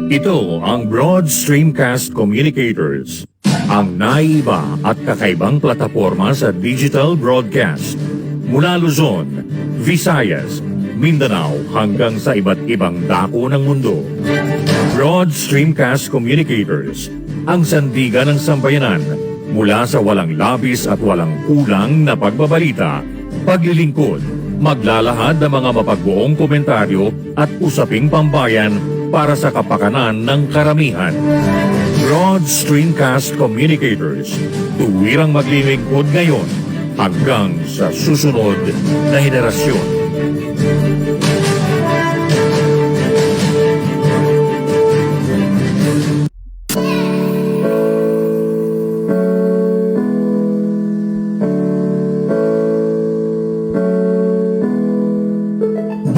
Ito ang Broad Streamcast Communicators, ang naiba at kakaibang plataforma sa digital broadcast. Mula Luzon, Visayas, Mindanao hanggang sa iba't ibang dako ng mundo. Broad Streamcast Communicators, ang sandigan ng sambayanan mula sa walang labis at walang kulang na pagbabalita, paglilingkod, maglalahad ng mga mapagbuong komentaryo at usaping pambayan para sa kapakanan ng karamihan. Broad Streamcast Communicators, tuwirang maglilingkod ngayon hanggang sa susunod na henerasyon.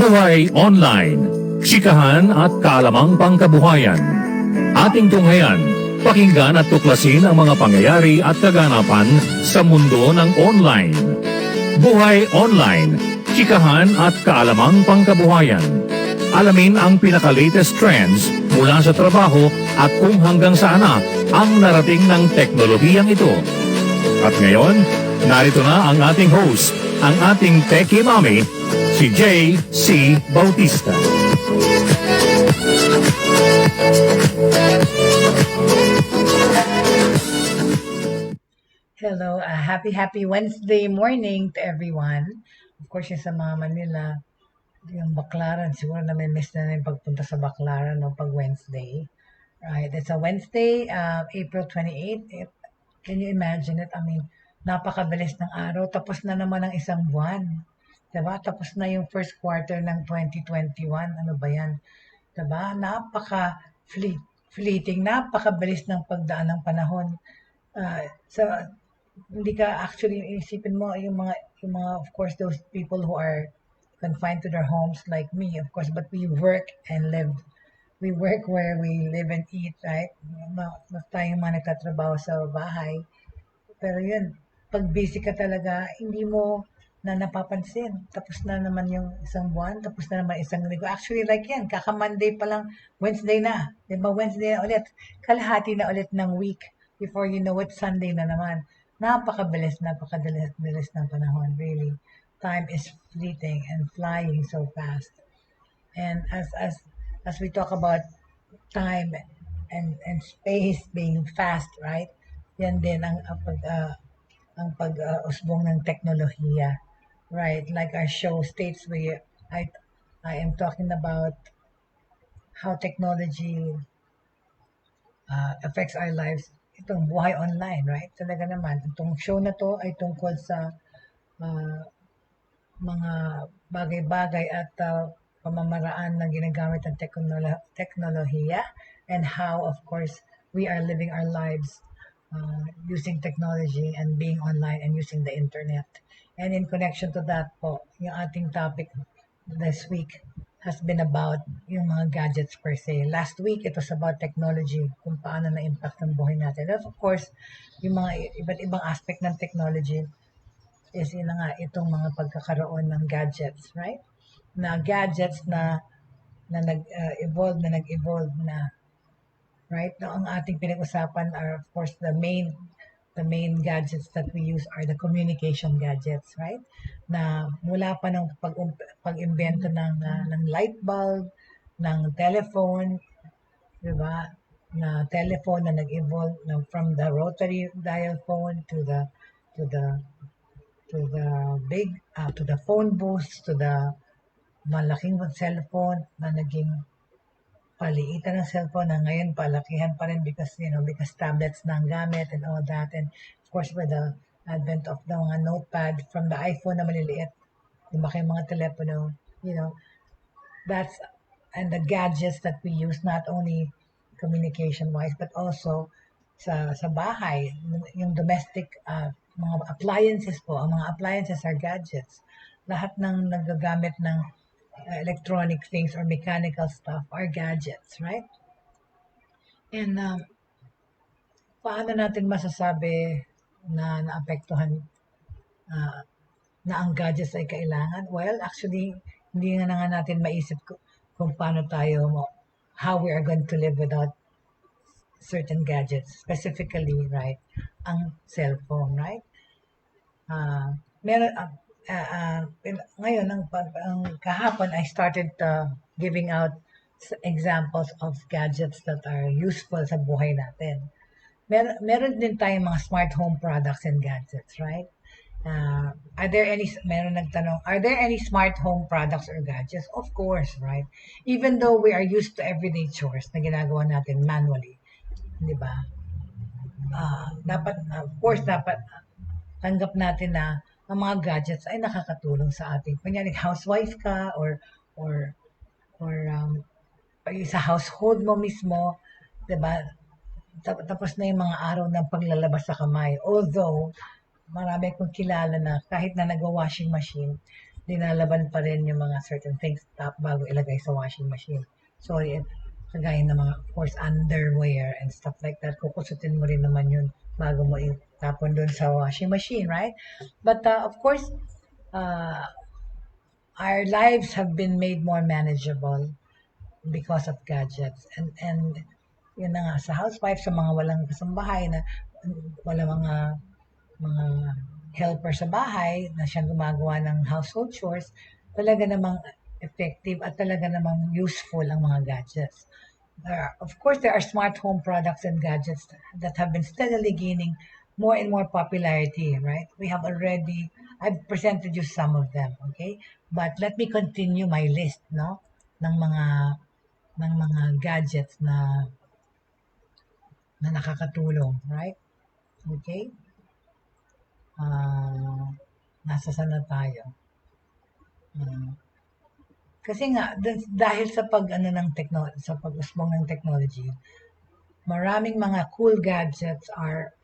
Buhay Online, chikahan at kaalamang pangkabuhayan. Ating tunghayan, pakinggan at tuklasin ang mga pangyayari at kaganapan sa mundo ng online. Buhay Online, chikahan at kaalamang pangkabuhayan. Alamin ang pinaka-latest trends mula sa trabaho at kung hanggang saan na ang narating ng teknolohiyang ito. At ngayon, narito na ang ating host, ang ating TechieMommy, si J.C. Bautista. Hello, happy Wednesday morning to everyone. Of course, yung sa mga Manila, yung Baclaran, siguro na may miss na yung pagpunta sa Baclaran no, pag Wednesday. Right, it's a Wednesday, April 28. Can you imagine it? I mean, napakabilis ng araw. Tapos na naman ang isang buwan. Diba? Tapos na yung first quarter ng 2021. Ano ba yan? Diba? Fleeting, napakabilis ng pagdaan ng panahon. So, hindi ka actually isipin mo yung mga of course those people who are confined to their homes like me, of course, but we work and live. We work where we live and eat, right? Tayong mga nagtatrabaho sa bahay. Pero yun, pag busy ka talaga, hindi mo na napapansin. Tapos na naman yung isang buwan, tapos na naman isang linggo. Actually, like yan, kaka-Monday pa lang, Wednesday na. Diba? Wednesday na ulit. Kalahati na ulit ng week. Before you know it, Sunday na naman. Napakabilis ng panahon. Really, time is fleeting and flying so fast. And as we talk about time and space being fast, right? Yan din ang pag-usbong ng teknolohiya, right? Like our show states, I am talking about how technology affects our lives. Itong Buhay Online, right? Talaga naman, itong show na to ay tungkol sa mga bagay-bagay at pamamaraan na ginagamit ng teknolohiya and how, of course, we are living our lives using technology and being online and using the internet. And in connection to that po, yung ating topic this week has been about yung mga gadgets per se. Last week, it was about technology, kung paano na-impact ng buhay natin. And of course, yung mga iba't ibang aspect ng technology is yun nga, itong mga pagkakaroon ng gadgets, right? Na gadgets na nag-evolve na, right? Now, ang ating pinag-usapan are, of course, the main gadgets that we use are the communication gadgets, right? Na mula pa ng pag-imbento ng light bulb, ng telephone, di ba? Na telephone na nag-evolve from the rotary dial phone to the phone booth, to the malaking cellphone na naging paliitan ng cellphone na ngayon palakihan pa rin because tablets na ang gamit and all that. And of course, with the advent of the mga notepad from the iPhone na maliliit, yung mga telepono, and the gadgets that we use, not only communication-wise, but also sa bahay, yung domestic, mga appliances po, ang mga appliances are gadgets. Lahat ng nagagamit ng electronic things or mechanical stuff are gadgets, right? And paano natin masasabi na naapektuhan na ang gadgets ay kailangan? Well, actually, Hindi nga na nga natin maisip kung paano tayo how we are going to live without certain gadgets, specifically, right, ang cellphone, right? Meron, ngayon, ang kahapon, I started giving out examples of gadgets that are useful sa buhay natin. Meron din tayong mga smart home products and gadgets, right? Meron nagtanong, are there any smart home products or gadgets? Of course, right? Even though we are used to everyday chores na ginagawa natin manually, di ba? Of course, dapat tanggap natin na ang mga gadgets ay nakakatulong sa ating, kunyari, housewife ka or, or sa household mo mismo, di ba? Tapos na yung mga araw ng paglalabas sa kamay. Although, marami akong kilala na kahit na nagwa-washing machine, dinalaban pa rin yung mga certain things bago ilagay sa washing machine. So, kagaya ng mga, of course, underwear and stuff like that, kukusutin mo rin naman yun bago mo itapon doon sa washing machine, right? But, of course, uh, our lives have been made more manageable because of gadgets. And yun na nga, sa housewife, sa mga walang kasambahay na wala mga helper sa bahay na siyang gumagawa ng household chores, talaga namang effective at talaga namang useful ang mga gadgets. Of course, there are smart home products and gadgets that have been steadily gaining more and more popularity, right? I've presented you some of them, okay? But let me continue my list, no? Ng mga gadgets na nakakatulong, right? Okay? Nasa sana tayo. Kasi nga, dahil sa sa pag-usbong ng technology, maraming mga cool gadgets are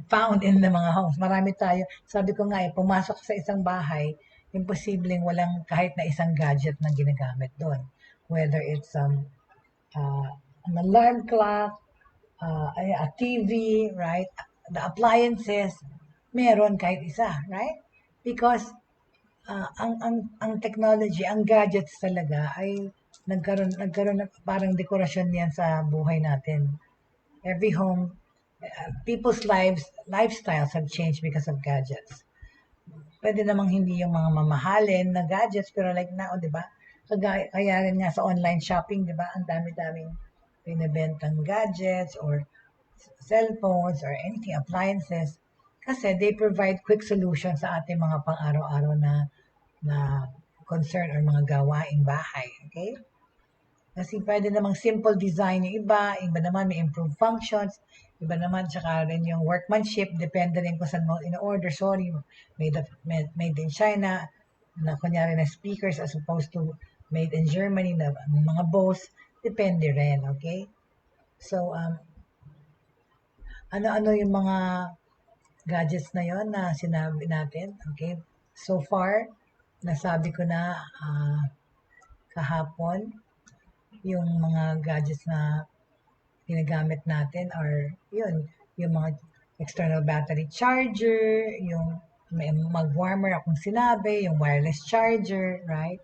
found in the mga homes. Marami tayo. Sabi ko nga, pumasok sa isang bahay, imposibleng walang kahit na isang gadget na ginagamit doon. Whether it's an alarm clock, a TV, right? The appliances, meron kahit isa, right? Because ang technology, ang gadgets talaga ay nagkaroon na parang dekorasyon yan sa buhay natin. Every home, people's lifestyles have changed because of gadgets. Pwede namang hindi yung mga mamahalin na gadgets, pero like now, di ba? Kaya rin nga sa online shopping, di ba? Ang dami-daming pinabentang gadgets or cellphones or anything, appliances. Kasi they provide quick solutions sa ating mga pang-araw-araw na concern or mga gawaing bahay. Okay? Kasi pwede namang simple design yung iba naman may improved functions, iba naman tsaka rin yung workmanship, depende rin kung saan mo in-order. Sorry, made in China, na kunyari na speakers as opposed to made in Germany na mga Bose, depende rin, okay? So, ano-ano yung mga gadgets na yon na sinabi natin, okay? So far, nasabi ko na kahapon, yung mga gadgets na ginagamit natin are yung mga external battery charger, yung may mag-warmer akong sinabi, yung wireless charger, right?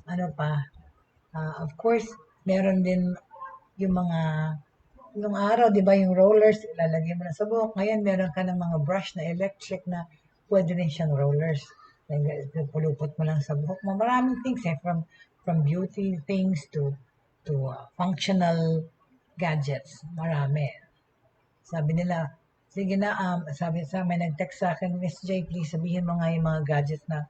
Ano pa? Of course, meron din yung mga nung araw, di ba, yung rollers, ilalagay mo na sa buhok. Ngayon, meron ka ng mga brush na electric na pwede rin siyang rollers. Pulupot mo lang sa buhok mo. Maraming things from beauty things to functional gadgets. Marami. Sabi nila, sige na, may nag-text sa akin, Miss J, please sabihin mo nga yung mga gadgets na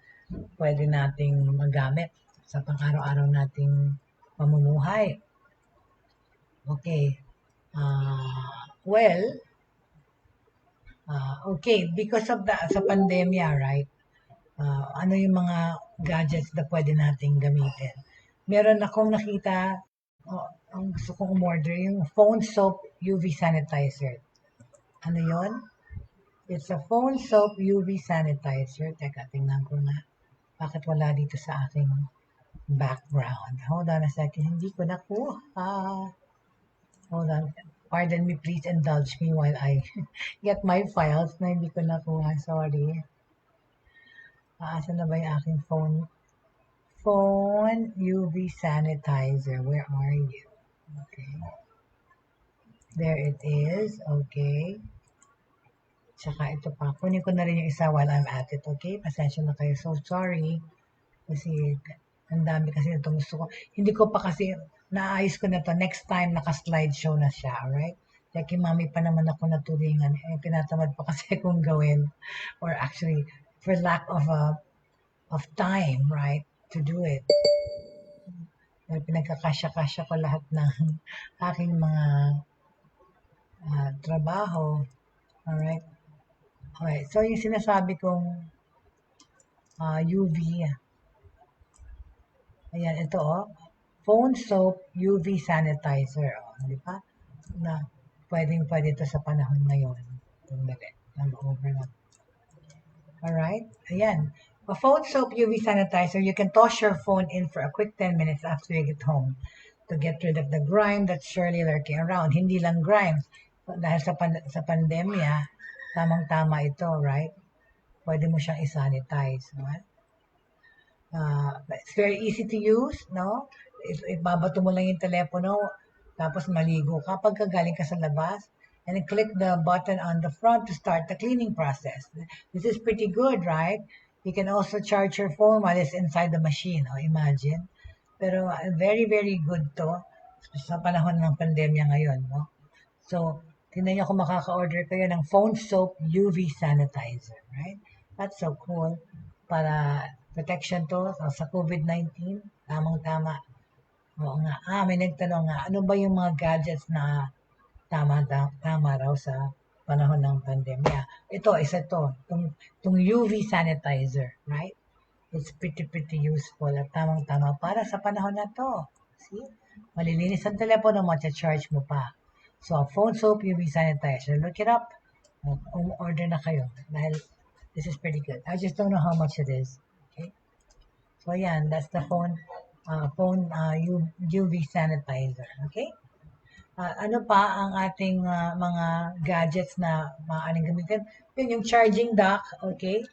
pwede nating magamit sa pang-araw-araw nating pamumuhay. Okay. Well, okay, because of sa pandemya, right? Ano yung mga gadgets na pwede nating gamitin? Meron akong nakita, ang gusto kong umorder, yung phone soap UV sanitizer. Ano yon? It's a phone soap UV sanitizer. Teka, tingnan ko na. Bakit wala dito sa aking background? Hold on a second. Hindi ko nakuha. Hold on. Pardon me, please indulge me while I get my files na hindi ko nakuha. Sorry. Asan na ba yung aking phone? Phone UV sanitizer. Where are you? Okay. There it is. Okay. Tsaka ito pa. Kunin ko na rin yung isa while I'm at it. Okay? Pasensya na kayo. So sorry. Kasi ang dami kasi itong gusto ko. Hindi ko pa kasi naayos ko na to. Next time, naka-slideshow na siya. Alright? TechieMommy pa naman ako naturingan. Tinatamad pa kasi akong gawin. Or actually, for lack of time, right? To do it. Dahil pinagkakasya-kasya ko lahat ng aking mga trabaho. Alright? Okay, so yung sinasabi kong UV, ayan, ito phone soap UV sanitizer, di ba? Na pwede ito sa panahon ngayon. Over na. Alright, ayan. A phone soap UV sanitizer, you can toss your phone in for a quick 10 minutes after you get home to get rid of the grime that's surely lurking around. Hindi lang grime, dahil sa pandemya, tamang-tama ito, right? Pwede mo siyang i-sanitize. Right? It's very easy to use, no? Ibabato mo lang yung telepono, tapos maligo ka pagka galing ka sa labas, and then click the button on the front to start the cleaning process. This is pretty good, right? You can also charge your phone while it's inside the machine, imagine. Pero very, very good to sa panahon ng pandemya ngayon, no? So, tingnan niyo kung makaka-order kayo ng phone soap UV sanitizer, right? That's so cool. Para protection to sa COVID-19. Tamang-tama. Oo nga. May nagtanong nga, ano ba yung mga gadgets na tama raw sa panahon ng pandemya? Ito, isa to. Itong UV sanitizer, right? It's pretty useful at tamang-tama para sa panahon na to. See? Malilinis ang telepono mo at charge mo pa. So, phone soap UV sanitizer. Look it up. Order na kayo. Dahil this is pretty good. I just don't know how much it is. Okay? So, yan. That's the phone UV sanitizer. Okay? Ano pa ang ating mga gadgets na maaaring gamitin? Yun, yung charging dock. Okay?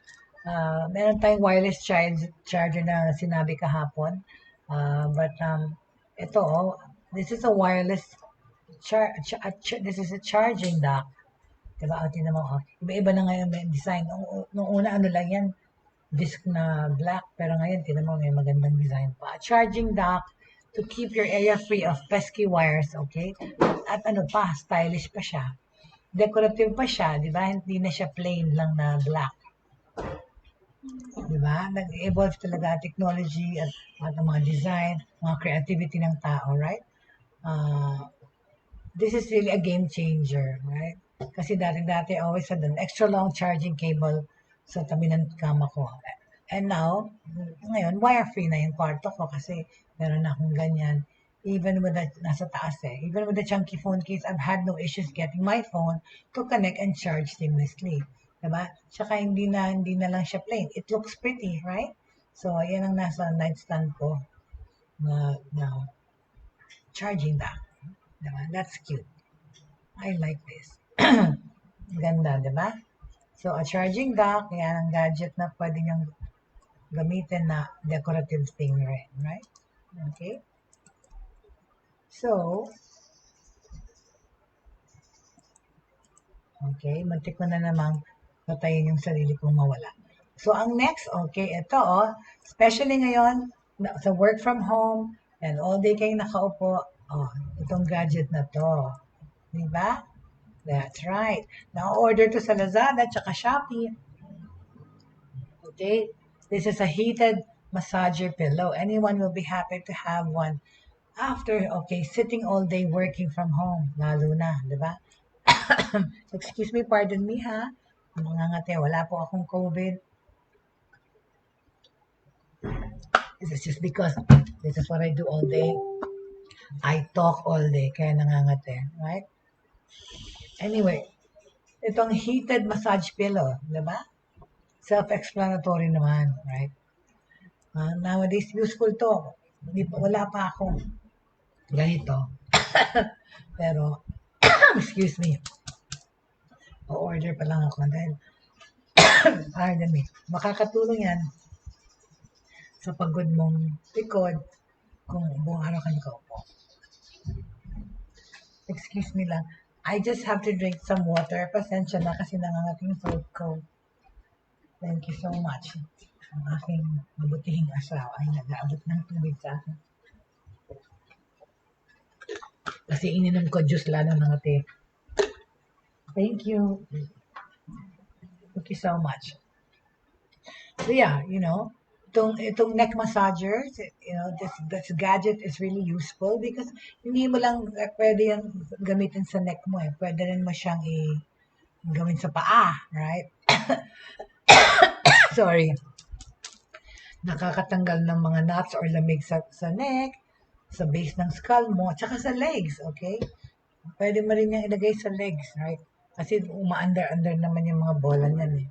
Meron tayong wireless charger na sinabi kahapon. But ito, this is a wireless this is a charging dock. Diba? Tingnan mo, iba-iba na ngayon may design. Nung una, ano lang yan, disc na black. Pero ngayon, tingnan mo, may magandang design pa. A charging dock to keep your area free of pesky wires, okay? At ano pa, stylish pa siya. Decorative pa siya, di ba? Hindi na siya plain lang na black. Di ba? Nag-evolve talaga ang technology at ang mga design, mga creativity ng tao, right? This is really a game changer, right? Kasi dati always had an extra long charging cable sa tabi ng kama ko. And now, ngayon, wire-free na yung kwarto ko kasi meron na akong ganyan. Even with the, nasa taas even with the chunky phone case, I've had no issues getting my phone to connect and charge seamlessly. Diba? Tsaka hindi na lang siya plain. It looks pretty, right? So, yan ang nasa nightstand ko na charging dock. Diba? That's cute. I like this. Ganda, diba? So, a charging dock, yan ang gadget na pwede niyong gamitin na decorative thing rin, right? Okay? So, okay, muntik ko na namang patayin yung sarili kong mawala. So, ang next, okay, ito especially ngayon, sa work from home, and all day kayong nakaupo, itong gadget na to. Diba? That's right. Na-order to sa Lazada tsaka Shopee. Okay? This is a heated massager pillow. Anyone will be happy to have one after, sitting all day working from home. Lalo na, di ba? Excuse me, pardon me ha. Mga ngate, wala po akong COVID. This is just because this is what I do all day. I talk all day, kaya nangangate, right? Anyway, itong heated massage pillow, di ba? Self-explanatory naman, right? Nowadays, useful to. Wala pa akong ganito. Pero, excuse me, o-order pa lang ako dahil Pardon me. Makakatulong yan sa pagod mong likod kung buong araw ka nakaupo. Excuse me lang. I just have to drink some water. Pasensya na kasi nangangating throat ko. Thank you so much. Ang aking mabutihing asawa ay nag-aabot ng tubig sa akin. Kasi ininom ko juice lalo ng ate. Thank you. Thank you so much. So yeah, itong neck massager, this gadget is really useful because hindi mo lang pwede yan gamitin sa neck mo eh. Pwede rin mo siyang gawin sa paa, right? Sorry. Nakakatanggal ng mga knots or lamig sa neck, sa base ng skull mo, at saka sa legs, okay? Pwede mo rin yung ilagay sa legs, right? Kasi uma-under naman yung mga bola niyan eh.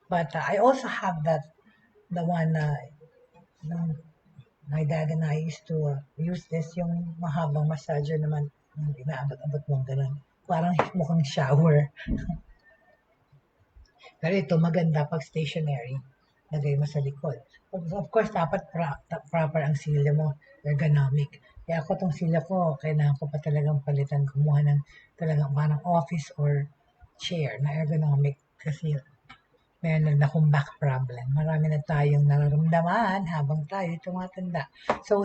But I also have the one my dad and I used to use this, yung mahabang massager naman, yung inaabot-abot mong ganun. Parang mukhang shower. Pero ito maganda pag stationary. Lagay mo sa likod. Of course, dapat proper ang silya mo. Ergonomic. Kaya ako tong silya ko, kailangan ko pa talagang palitan. Kumuha ng talagang parang office or chair na ergonomic. Kasi meron na akong back problem. Marami na tayong nararamdaman habang tayo tumatanda. So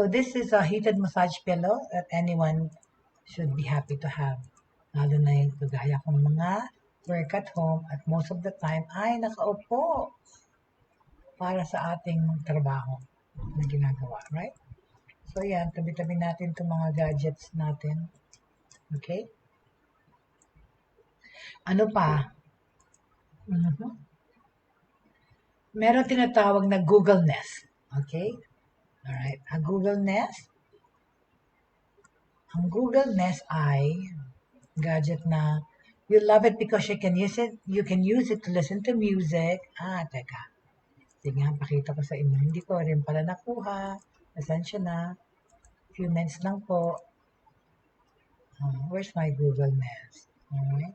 this is a heated massage pillow that anyone should be happy to have. Lalo na yung kagaya kong mga work at home at most of the time ay nakaupo para sa ating trabaho na ginagawa, right? So yan, tabi-tabi natin itong mga gadgets natin. Okay? Ano pa? Meron tinatawag na Google Nest. Okay? Alright. Ang Google Nest ay gadget na you love it because you can use it to listen to music. Teka. Sige nga, pakita ko sa inyo. Hindi ko rin pala nakuha. Pasensya na. Few minutes lang po. Where's my Google Nest? Alright.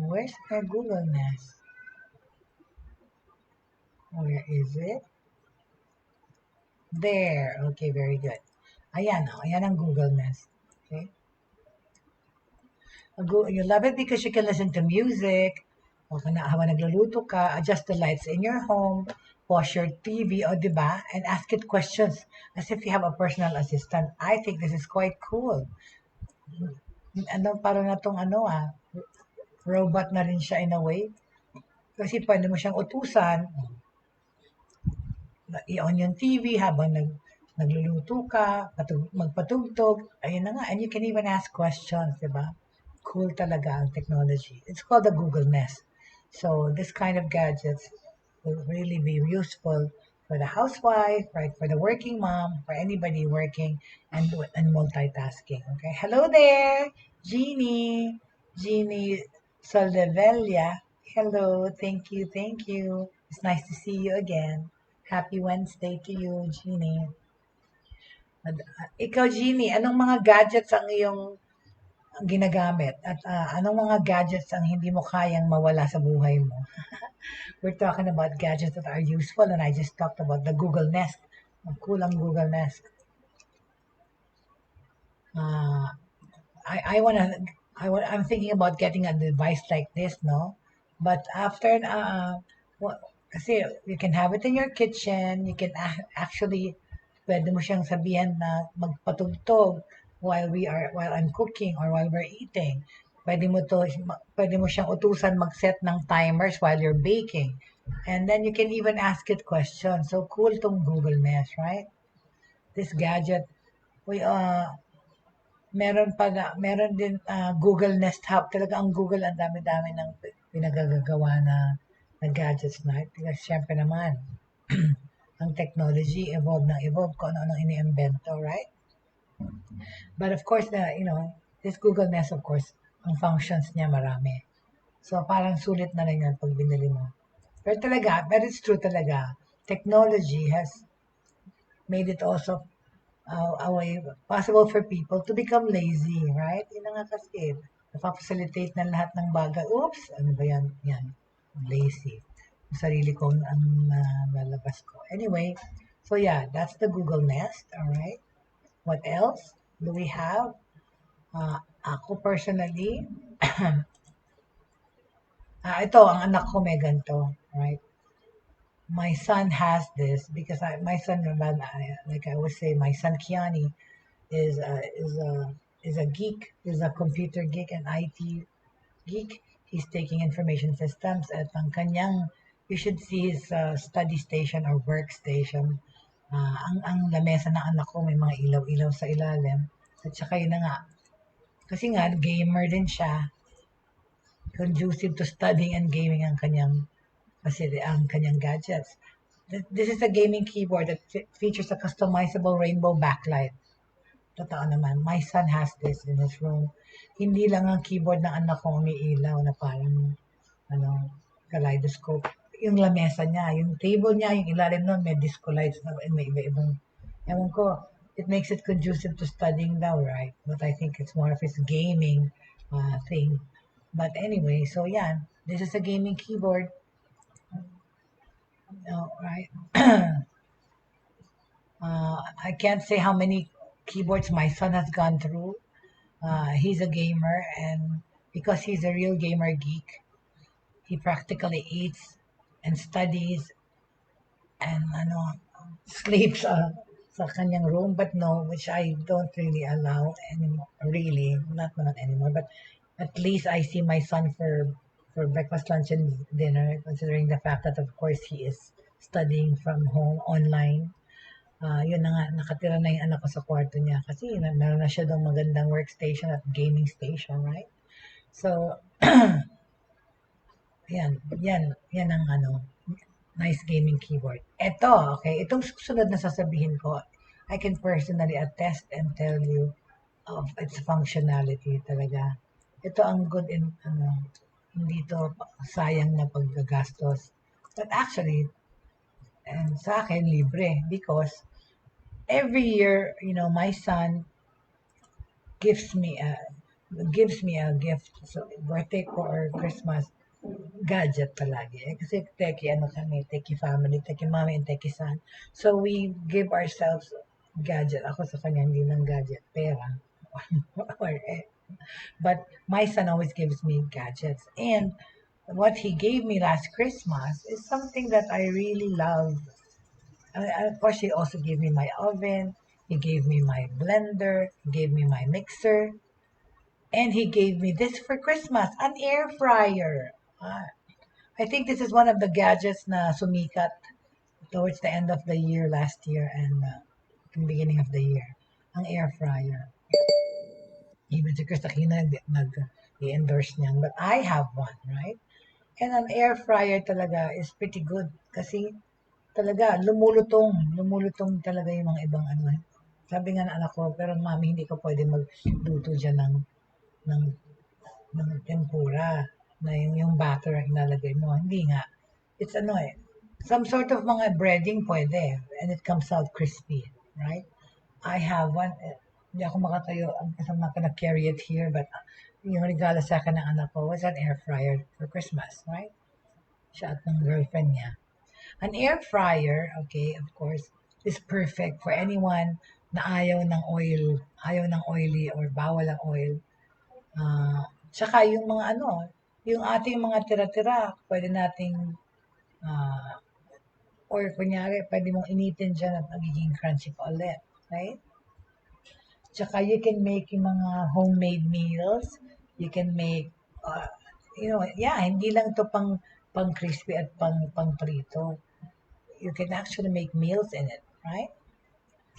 Where's my Google Nest? Where is it? There. Okay, very good. Ayan, ayan ang Google Nest. Okay? You love it because you can listen to music. O habang nagluluto ka, adjust the lights in your home, pause your TV, o diba? And ask it questions as if you have a personal assistant. I think this is quite cool. Parang na tong robot na rin siya in a way. Kasi pwede mo siyang utusan, i-on yung TV habang nagluluto ka, magpatugtog, ayun na nga, and you can even ask questions, diba? Cool talaga ang technology. It's called the Google Nest. So this kind of gadgets will really be useful for the housewife, right? For the working mom, for anybody working and multitasking. Okay. Hello there, Jeannie Soldevelia. Hello. Thank you. It's nice to see you again. Happy Wednesday to you, Jeannie. Ikaw, Jeannie, anong mga gadgets ang iyong ginagamit at anong mga gadgets ang hindi mo kayang mawala sa buhay mo? We're talking about gadgets that are useful and I just talked about the Google Nest. Ang cool ang Google Nest. I'm thinking about getting a device like this, no? But after, kasi you can have it in your kitchen, you can actually, pwede mo siyang sabihan na magpatugtog while I'm cooking or while we're eating. Pwede mo siyang utusan mag-set ng timers while you're baking. And then you can even ask it questions. So cool tong Google Nest, right? This gadget, meron din Google Nest Hub. Talaga ang Google, ang dami-dami ng pinagagagawa na gadgets na. Kasi syempre naman, ang technology evolve kung ano-ano ini-invento, right? But of course, this Google Nest, of course, ang functions niya marami. So, parang sulit na rin yan pag binili mo. But it's true talaga. Technology has made it also a way possible for people to become lazy, right? Yun nga kasi. Napapacilitate ng lahat ng bagay. Oops! Ano ba yan? Yan. Lazy. Yung sarili ko ang lalabas ko. Anyway, so yeah, that's the Google Nest. Alright. What else do we have? Ako personally, ito, ang anak ko may ganito. Right? My son has this because my son, like I always say, my son Kiani is a geek, is a computer geek and IT geek. He's taking information systems at ang kanyang, you should see his study station or workstation. Ang lamesa ng anak ko may mga ilaw-ilaw sa ilalim. At saka yun na nga, kasi nga gamer din siya, conducive to studying and gaming ang kanyang gadgets. This is a gaming keyboard that features a customizable rainbow backlight. Totoo naman. My son has this in his room. Hindi lang ang keyboard ng anak ko may ilaw na parang kaleidoscope. Yung lamesa niya, yung table niya, yung ilalim nun, may disco lights na may iba-ibang. Ewan ko, it makes it conducive to studying daw, right? But I think it's more of his gaming thing. But anyway, so yeah, this is a gaming keyboard. Right? I can't say how many keyboards my son has gone through. He's a gamer, and because he's a real gamer geek, he practically eats and studies and sleeps sa kanyang room. But no, which I don't really allow anymore. Really, not anymore. But at least I see my son for breakfast, lunch, and dinner, considering the fact that of course he is studying from home online. Yun na nga, nakatira na yung anak ko sa kwarto niya kasi meron na siya doon magandang workstation at gaming station, right? So, yan ang nice gaming keyboard. Ito, okay, itong susunod na sasabihin ko, I can personally attest and tell you of its functionality talaga. Ito ang good in, hindi to sayang na paggagastos. But actually, and sa akin, libre because every year, my son gives me a gift. So, birthday ko or Christmas, gadget palagi. Kasi techie family, techie mommy, and techie son. So, we give ourselves gadget. Ako sa kanya, hindi ng gadget, pera. But my son always gives me gadgets. And what he gave me last Christmas is something that I really love. Of course, he also gave me my oven. He gave me my blender. He gave me my mixer. And he gave me this for Christmas, an air fryer. I think this is one of the gadgets na sumikat towards the end of the year last year and the beginning of the year. Ang air fryer. Even si Chris Aquino nag-endorse niyan. But I have one, right? And an air fryer talaga is pretty good kasi talaga lumulutong talaga yung mga ibang Sabi nga ng anak ko, pero mami, hindi ko pwede magluto dyan ng tempura na yung batter ang ilalagay mo. Hindi nga. It's some sort of mga breading pwede and it comes out crispy, right? I have one. Hindi ako makatayo because I'm not gonna carry it here, but yung regalo sa akin ng anak ko was an air fryer for Christmas, right? Siya at ng girlfriend niya. An air fryer, okay, of course, is perfect for anyone na ayaw ng oily or bawal ang oil. Tsaka yung mga yung ating mga tira-tira, pwede nating or kunyari, pwede mong initin dyan at magiging crunchy pa ulit, right? Tsaka you can make yung mga homemade meals. You can make, hindi lang to pang crispy at pang prito. You can actually make meals in it, right?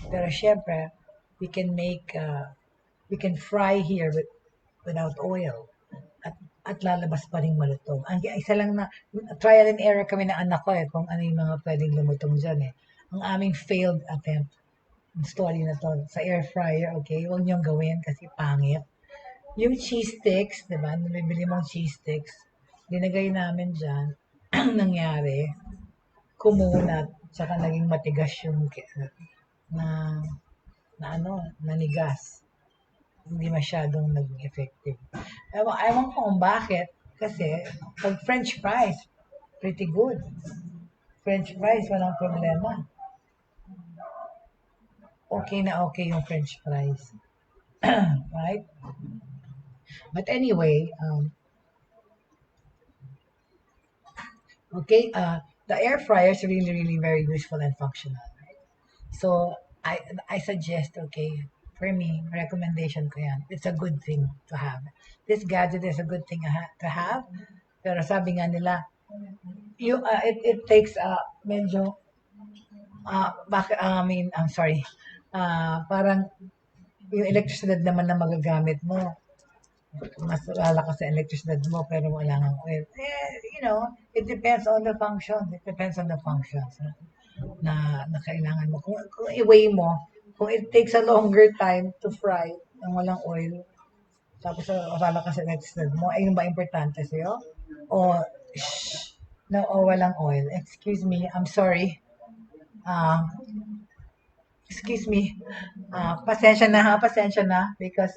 Pero syempre, we can fry here without oil. At lalabas pa rin malutong. Ang isa lang na, trial and error kami ng anak ko kung ano yung mga pwedeng lumutong dyan Ang aming failed attempt, story na to, sa air fryer, okay, huwag niyong gawin kasi pangit. Yung cheese sticks, di ba, nabibili mong cheese sticks, dinagay namin dyan, ang nangyari, kumunat, tsaka naging matigas yung nanigas. hindi masyadong naging effective. Ewan ko kung bakit. Kasi, pag French fries, pretty good. French fries, walang problema. Okay na okay yung French fries. Right? But anyway, okay, the air fryer is really, really very useful and functional. So, I suggest, okay, for me, recommendation ko yan. It's a good thing to have. This gadget is a good thing to have. Pero sabi nga nila, it takes medyo, I'm sorry, parang yung electricidad naman na magagamit mo, mas lalakas sa electricidad mo pero wala nang oil. It depends on the function. It depends on the functions na kailangan mo. Kung i-weigh mo, kung it takes a longer time to fry ng walang oil, tapos lalakas sa electricidad mo, ay yung ba importante sa'yo? O, no, o walang oil. Excuse me, I'm sorry. Uh, excuse me. Pasensya na because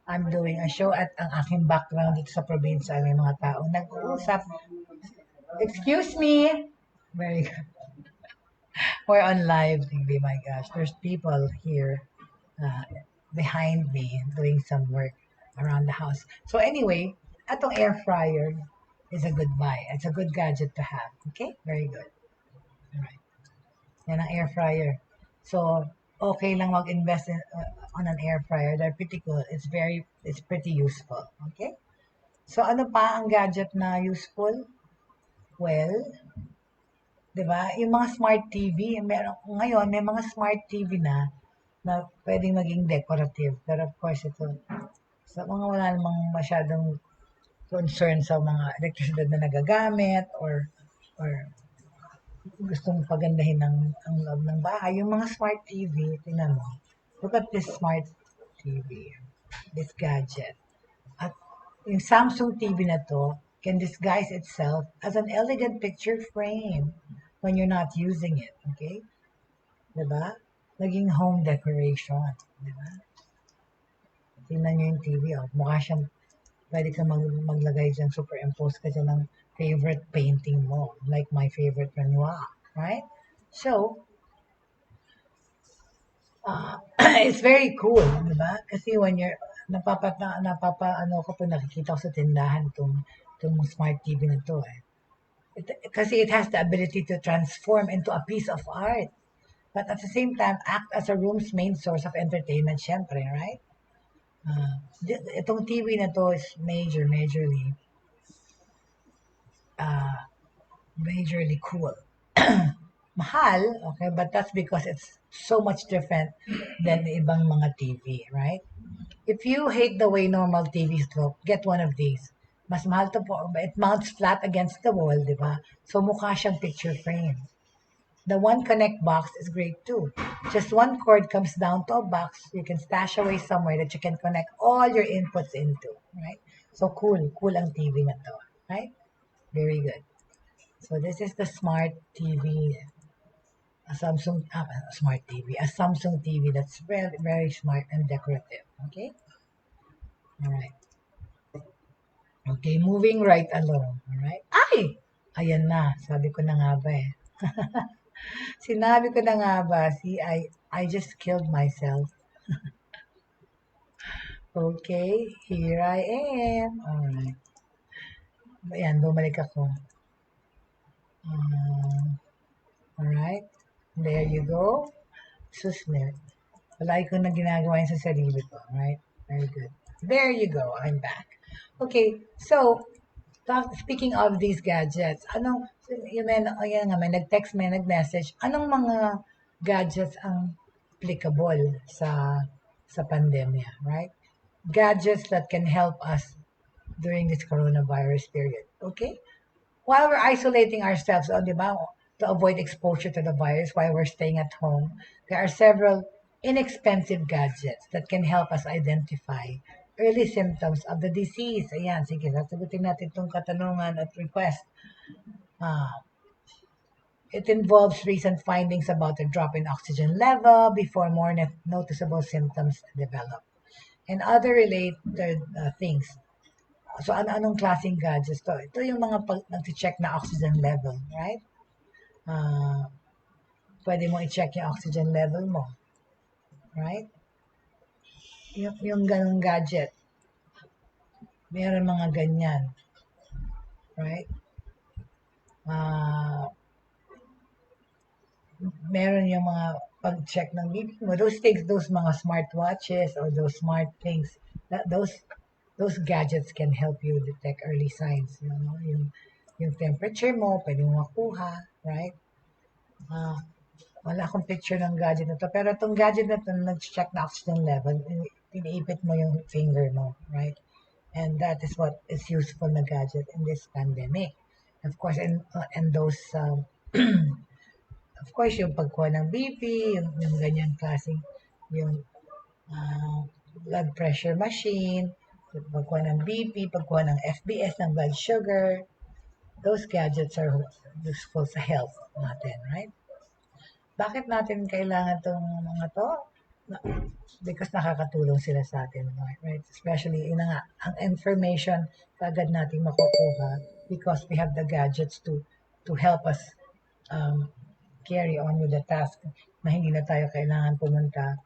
I'm doing a show at ang aking background dito sa probinsya may mga taong nag-uusap. Excuse me. Very good. We're on live TV, my gosh. There's people here uh, behind me doing some work around the house. So anyway, atong air fryer is a good buy. It's a good gadget to have. Okay? Very good. Alright. Yan ang air fryer. So, okay lang mag-invest on an air fryer. They're pretty cool. It's pretty useful. Okay? So, ano pa ang gadget na useful? Well, di ba? Yung mga smart TV, ngayon, may mga smart TV na pwedeng maging decorative. Pero of course, ito, sa mga wala namang masyadong concern sa mga electricidad na nagagamit or gustong pagandahin ang loob ng bahay. Yung mga smart TV, tingnan mo. Look at this smart TV. This gadget. At yung Samsung TV na to can disguise itself as an elegant picture frame when you're not using it. Okay? Diba? Naging home decoration. Diba? Tingnan nyo yung TV. Oh. Mukha siyang pwede ka maglagay dyan, superimpose ka dyan ng favorite painting mo. Like my favorite Renoir. Right? So, it's very cool, di ba? Kasi when you're, ano ko po nakikita ko sa tindahan itong smart TV na to eh. Kasi it has the ability to transform into a piece of art. But at the same time, act as a room's main source of entertainment, syempre, right? Itong TV na to is majorly cool. Mahal, okay, but that's because it's so much different than ibang mga TV, right? If you hate the way normal TVs look, get one of these. Mas mahal to po, it mounts flat against the wall, di ba? So mukha siyang picture frame. The One Connect box is great too. Just one cord comes down to a box you can stash away somewhere that you can connect all your inputs into, right? So cool ang TV na to, right? Very good. So this is the smart TV, a Samsung TV that's very, very smart and decorative. Okay? Alright. Okay, moving right along. Alright? Ay! Ayan na. Sabi ko na nga ba eh. Sinabi ko na nga ba, see, I just killed myself. Okay, here I am. Alright. Ayan, bumalik ako. Alright. There you go. Susnet. Palagi ko na ginagawa yun sa sarili ko. Right? Very good. There you go. I'm back. Okay. So, speaking of these gadgets, may nag-text, may nag-message. Anong mga gadgets ang applicable sa pandemya, right? Gadgets that can help us during this coronavirus period. Okay? While we're isolating ourselves, di ba, to avoid exposure to the virus while we're staying at home, there are several inexpensive gadgets that can help us identify early symptoms of the disease. Ayan, sige, sasagutin natin itong katanungan at request. It involves recent findings about a drop in oxygen level before more noticeable symptoms develop. and other related things. So, ano-anong klaseng gadgets to? Ito yung mga nag-check na oxygen level, right? Uh, Pwede mo i-check yung oxygen level mo, right? Yung ganong gadget, meron mga ganyan, right? Uh, Meron yung mga pag-check ng BP mo. Those things, those mga smartwatches or those smart things, those gadgets can help you detect early signs. Yung temperature mo, pwede mo makuha, right? Uh, Wala akong picture ng gadget na to. Pero itong gadget na to, nag-check na oxygen level, iniipit mo yung finger mo, right? And that is what is useful na gadget in this pandemic. Of course, and those, of course, yung pagkuha ng BP, yung ganyan klaseng, yung uh, blood pressure machine, yung pagkuha ng BP, pagkuha ng FBS, ng blood sugar, those gadgets are useful sa health natin, right? Bakit natin kailangan itong mga to? Because nakakatulong sila sa atin, right? Especially, yun na nga, ang information agad natin makukuha because we have the gadgets to help us um, carry on with the task na hindi na tayo kailangan pumunta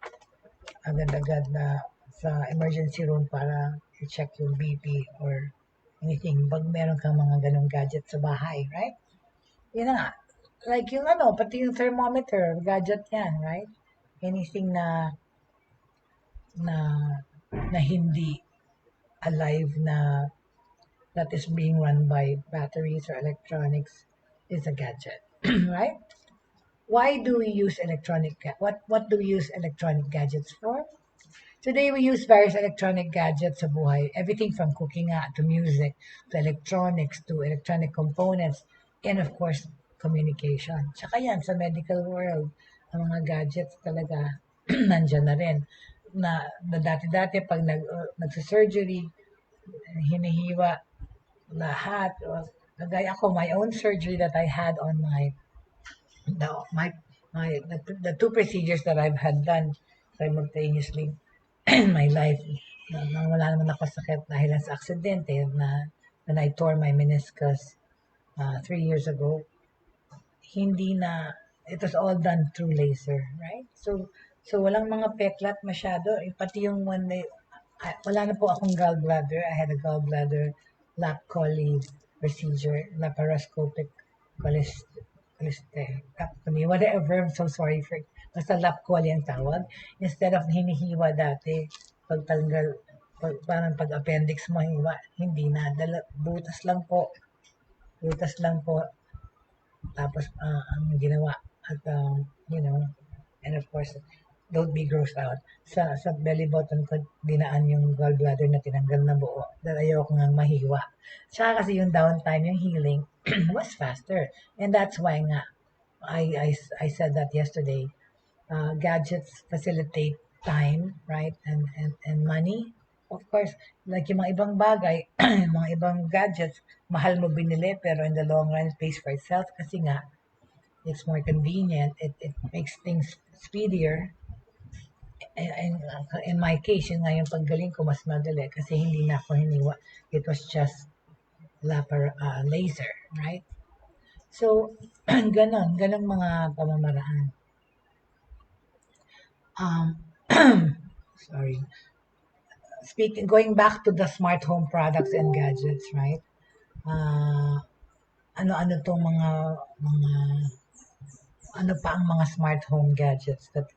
agad-agad na sa emergency room para i-check yung BP or anything. Pag meron kang mga ganong gadget sa bahay, right? Yun na nga. Like yung pati yung thermometer, gadget yan, right? Anything na na hindi alive na that is being run by batteries or electronics is a gadget, right? Why do we use what do we use electronic gadgets for? Today we use various electronic gadgets sa buhay, everything from cooking to music, to electronics, to electronic components, and of course, communication. Tsaka yan, sa medical world, ang mga gadgets talaga nandyan na rin. Na dati-dati pag nagsa-surgery, hinihiwa lahat. Kagaya ako, my own surgery that I had on the, my, the two procedures that I've had done simultaneously in my life. Wala naman ako sakit dahil sa aksidente na when I tore my meniscus 3 years ago. Hindi na, it was all done through laser, right? So walang mga peklat masyado. Pati yung wala na po akong gallbladder. I had a gallbladder lap chole procedure, laparoscopic cholecystectomy, whatever. I'm so sorry for, basta lap chole ang tawag. Instead of hinihiwa dati, pagtanggal, parang pag appendix mo, hiwa, hindi na. Butas lang po. Butas lang po. Tapos, ang ginawa at, and of course, don't be grossed out. Sa belly button ko, dinaan yung gallbladder na tinanggal na buo. Dahil ayoko nga mahiwa. Tsaka kasi yung downtime, yung healing, was faster. And that's why nga, I said that yesterday, gadgets facilitate time, right? And money. Of course, like yung mga ibang bagay, mga ibang gadgets, mahal mo binili, pero in the long run, it pays for itself kasi nga, it's more convenient. It makes things speedier. And in my case, yun nga yung paggaling ko mas madali kasi hindi na ako hiniwa. It was just laser, right? So, ganon mga pamamaraan. Sorry. Going back to the smart home products and gadgets, right? Ano-ano tong mga ano pa ang mga smart home gadgets that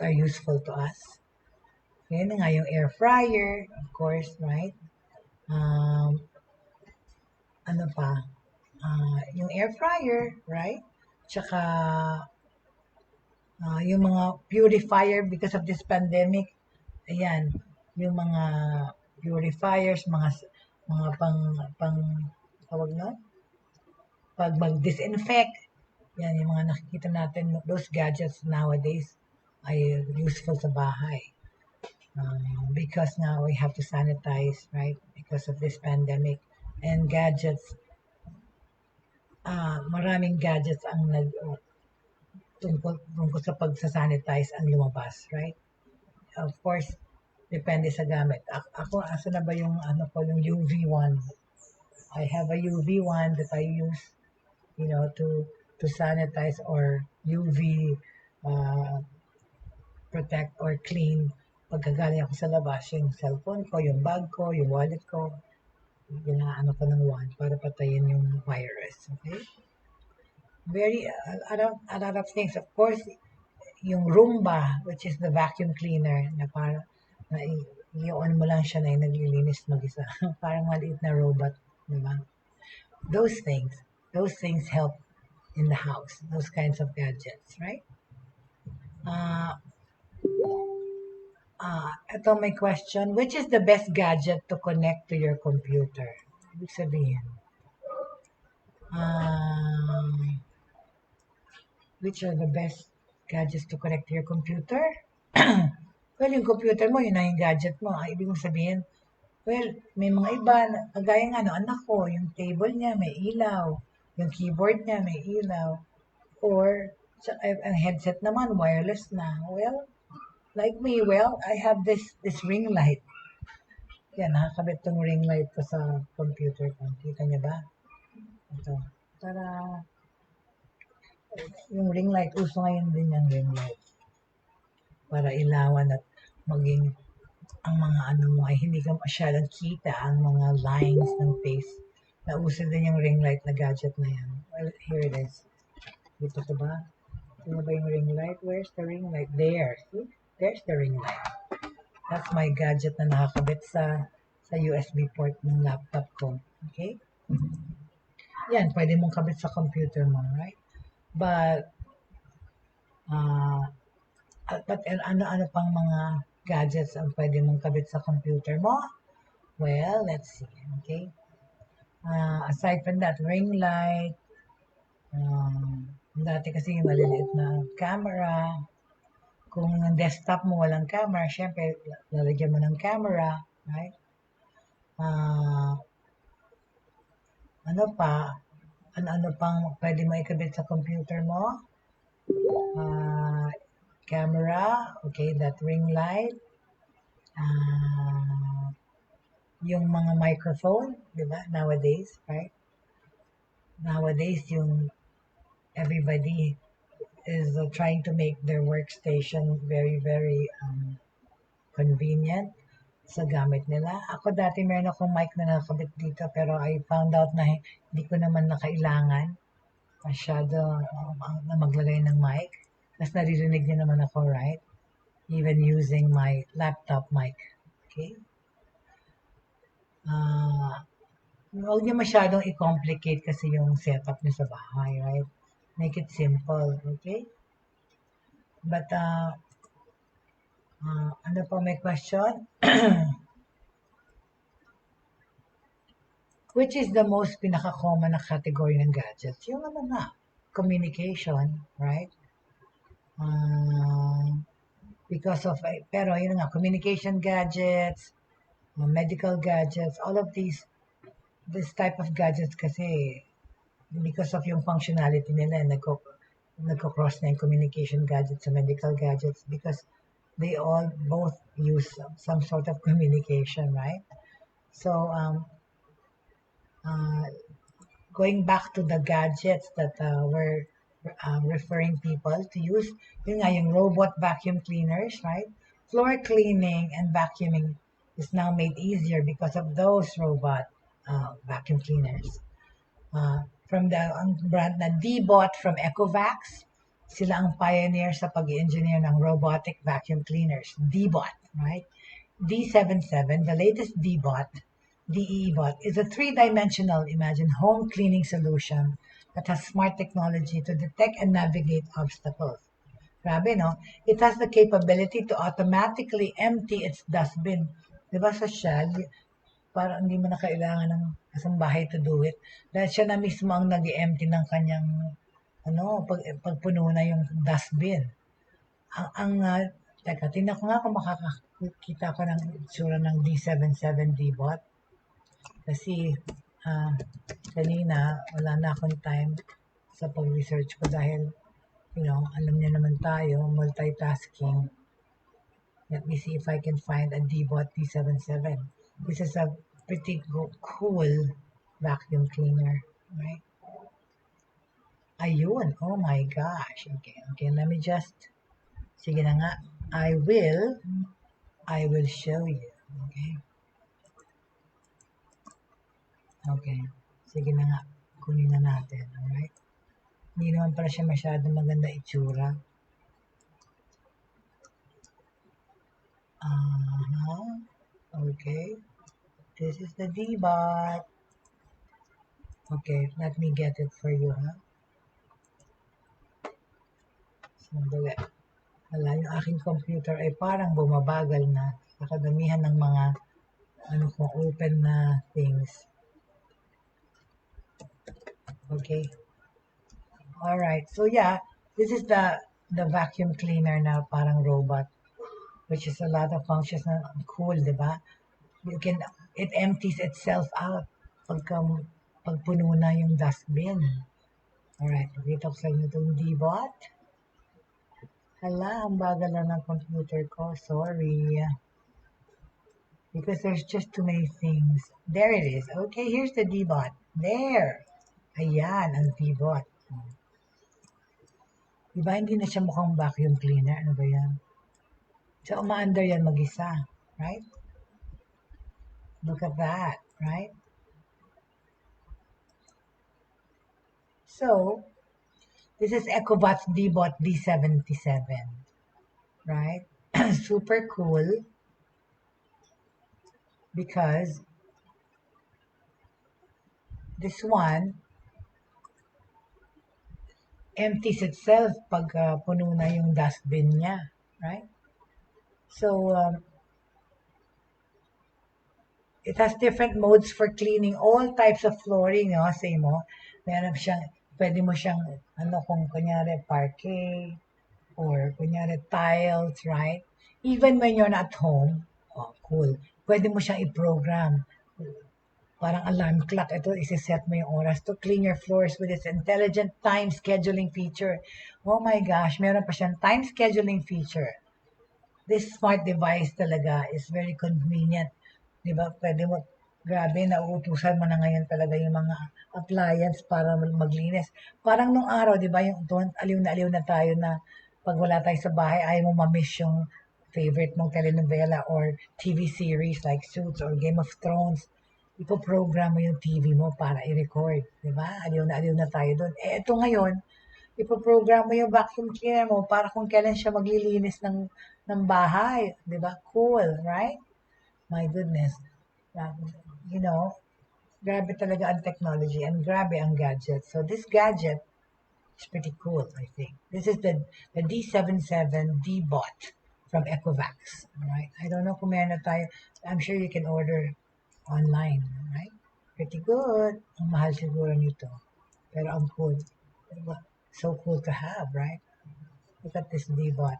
are useful to us? Yan nga yung air fryer, of course, right? Ano pa? Yung air fryer, right? Tsaka yung mga purifier because of this pandemic. Ayan, yung mga purifiers, mga pang tawag na? Pag mag-disinfect, yan yung mga nakikita natin, those gadgets nowadays ay useful sa bahay. Because now we have to sanitize, right? Because of this pandemic. And gadgets, maraming gadgets ang tungkol sa pagsasanitize ang lumabas, right? Of course, Depende sa gamit. Ako, asa na ba yung ano ko, yung UV one? I have a UV one that I use, to sanitize or UV uh, protect or clean pagkagaling ako sa labas, yung cellphone ko, yung bag ko, yung wallet ko, ginaano ko ng wand para patayin yung virus. Okay? A lot of things. Of course, yung Roomba, which is the vacuum cleaner, na para na i-on mo lang siya na yung naglilinis mag-isa. Parang maliit na robot, di ba? Those things, those things help in the house. Those kinds of gadgets, right? Uh, ito may question. Which is the best gadget to connect to your computer? Ibig sabihin, um, which are the best gadgets to connect to your computer? Well, yung computer mo, yun na yung gadget mo. Ibig mong sabihin, well, may mga iba, kagaya nga no, anak ko, yung table niya may ilaw, yung keyboard niya may ilaw, or ang headset naman, wireless na. Well, like me, I have this ring light. Yan, nakakabit tong ring light ko sa computer ko. Kita niya ba? Ito. Para, yung ring light, uso ngayon din yung ring light. Para ilawan at maging ang mga ano mo ay hindi ka masyadong kita ang mga lines ng face. Nauso din yung ring light na gadget na yan. Well, here it is. Dito ko ba? Sino ba yung ring light? Where's the ring light? There. See? There's the ring light. That's my gadget na nakakabit sa USB port ng laptop ko. Okay? Yan, pwede mong kabit sa computer mo, right? But, ano-ano pang mga gadgets ang pwede mong kabit sa computer mo? Well, let's see. Okay? Aside from that, ring light, dati kasi yung maliliit na camera. Kung ang desktop mo walang camera, syempre, lalagyan mo ng camera, right? Ano pa? Ano pang pwede mo ikabit sa computer mo? Camera, okay, that ring light. Yung mga microphone, di ba? Nowadays, right? Nowadays, yung everybody is trying to make their workstation very, very convenient sa gamit nila. Ako dati meron akong mic na nakakabit dito pero I found out na hindi ko naman na kailangan masyado na maglagay ng mic. Mas naririnig niyo naman ako, right? Even using my laptop mic. Okay? Huwag niyo masyadong i-complicate kasi yung setup niyo sa bahay, right? Make it simple, okay? But, ano pa may question? Which is the most pinaka-common na category ng gadgets? Yung ano na, communication, right? Because of, pero yun nga, communication gadgets, medical gadgets, all of this type of gadgets kasi, because of yung functionality nila, nagko-cross na yung communication gadgets sa medical gadgets because they all both use some sort of communication, right? So, going back to the gadgets that we're referring people to use, yun nga yung robot vacuum cleaners, right? Floor cleaning and vacuuming is now made easier because of those robot vacuum cleaners. From the brand na D-Bot from Ecovacs, sila ang pioneer sa pag-engineer ng robotic vacuum cleaners. D-Bot, right? D77, the latest D-Bot, DE-Bot, is a three-dimensional, imagine, home cleaning solution that has smart technology to detect and navigate obstacles. Grabe, no? It has the capability to automatically empty its dustbin. Di ba sa Shell, parang hindi mo na kailangan ng isang bahay to do it. Dahil siya na mismo ang nag-empty ng kanyang, pagpuno na yung dustbin. Teka, tingnan ko nga kung makakakita ko ng itsura ng D77 D-Bot. Kasi, kanina, wala na akong time sa pag-research ko dahil, alam niyo naman tayo, multitasking. Let me see if I can find a D-Bot D77. This is a pretty cool vacuum cleaner, right? Ayun. Oh my gosh. Okay, let me just, sige na nga. I will show you. Okay? Okay. Sige na nga. Kunin na natin. Alright? Hindi naman pala siya masyadong maganda itsura. Okay. This is the D-Bot. Okay, let me get it for you, ha? Sandali. Wala, yung aking computer ay parang bumabagal na sa kadamihan ng mga open na things. Okay. Alright. So yeah, this is the vacuum cleaner na parang robot, which is a lot of functions na cool, di ba? It empties itself out pag puno na yung dustbin. Alright, pakita ko sa inyo itong D-Bot. Hala, ang bagal na ng computer ko. Sorry. Because there's just too many things. There it is. Okay, here's the D-Bot. There. Ayan, ang D-Bot. Diba, hindi na siya mukhang vacuum cleaner. Ano ba yan? So, umaandar yan mag-isa. Right? Look at that. Right? So, this is EcoBot's D-Bot D77. Right? Super cool. Because this one empties itself pag puno na yung dustbin niya. Right? So, it has different modes for cleaning all types of flooring, no? Say mo, meron siyang, pwede mo siyang, kung kunyari parquet, or kunyari tiles, right? Even when you're not home, oh, cool. Pwede mo siyang i-program. Parang alarm clock. Ito, isi-set mo yung oras to clean your floors with its intelligent time scheduling feature. Oh my gosh, meron pa siyang time scheduling feature. This smart device talaga is very convenient. Diba? Pwede mo, grabe, nauutusan mo na ngayon talaga yung mga appliance para maglinis. Parang nung araw, diba, yung doon, aliw na tayo na pag wala tayo sa bahay, ayaw mo mamiss yung favorite mong telenovela or TV series like Suits or Game of Thrones. Ipoprogram mo yung TV mo para i-record. Diba? Aliw na tayo doon. Eh, ito ngayon, ipoprogram mo yung vacuum cleaner mo para kung kailan siya maglilinis ng bahay. Diba? Cool, right? My goodness. You know, grabe talaga ang technology and grabe ang gadget. So this gadget is pretty cool, I think. This is the D77 D-Bot from Ecovacs. Alright? I don't know kung meron na tayo. I'm sure you can order online. Right? Pretty good. Ang mahal siguro nito. Pero ang cool. So cool to have, right? Look at this D-Bot.